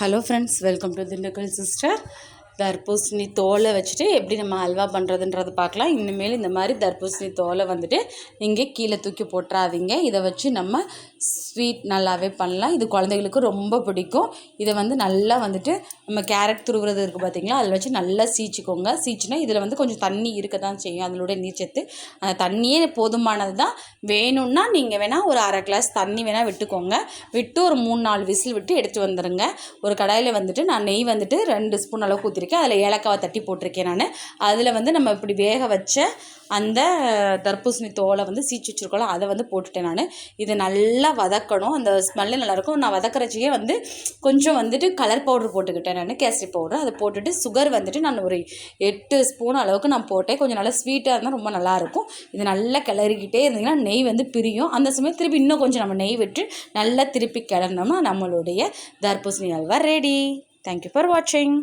Hello friends, welcome to Dindigul sister. தர்பூசணி தோலை வச்சுட்டு எப்படி நம்ம அல்வா பண்ணுறதுன்றது பார்க்கலாம். இனிமேல் இந்த மாதிரி தர்பூசணி தோலை வந்துட்டு நீங்கள் கீழே தூக்கி போட்டுறாதீங்க. இதை வச்சு நம்ம ஸ்வீட் நல்லாவே பண்ணலாம். இது குழந்தைகளுக்கு ரொம்ப பிடிக்கும். இதை நல்லா வந்துட்டு நம்ம கேரட் துருவுறது இருக்குது பார்த்திங்களா, அதில் வச்சு நல்லா சீச்சிக்கோங்க. சீச்சினா இதில் கொஞ்சம் தண்ணி இருக்க தான் செய்யும், அதனுடைய நீர்ச்சத்து. அந்த தண்ணியே போதுமானது தான். வேணும்னா நீங்கள் வேணால் ஒரு அரை கிளாஸ் தண்ணி வேணால் விட்டுக்கோங்க. விட்டு ஒரு 3-4 விசில் விட்டு எடுத்து வந்துடுங்க. ஒரு கடாயில் நான் நெய் 2 ஸ்பூன் அளவுக்கு ஊற்றிருக்கேன். அதில் ஏலக்காவை தட்டி போட்டிருக்கேன் நான். அதில் நம்ம இப்படி வேக வச்ச அந்த தர்பூசணி தோலை சீச்சு வச்சுருக்கோம், அதை போட்டுட்டேன் நான். இதை நல்லா வதக்கணும். அந்த ஸ்மெல்லு நல்லாயிருக்கும். நான் வதக்கிறச்சியே கொஞ்சம் கலர் பவுடர் போட்டுக்கிட்டேன் நான், கேசரி பவுடர். அதை போட்டுட்டு சுகர் நான் ஒரு 8 ஸ்பூன் அளவுக்கு நான் போட்டேன். கொஞ்சம் நல்லா ஸ்வீட்டாக இருந்தால் ரொம்ப நல்லாயிருக்கும். இது நல்லா கிளறிக்கிட்டே இருந்தீங்கன்னா நெய் பிரியும். அந்த சமயம் திருப்பி இன்னும் கொஞ்சம் நம்ம நெய் விட்டு நல்லா திருப்பி கிளறினோம்னா நம்மளுடைய தர்பூசணி அல்வா ரெடி. தேங்க்யூ ஃபார் வாட்சிங்.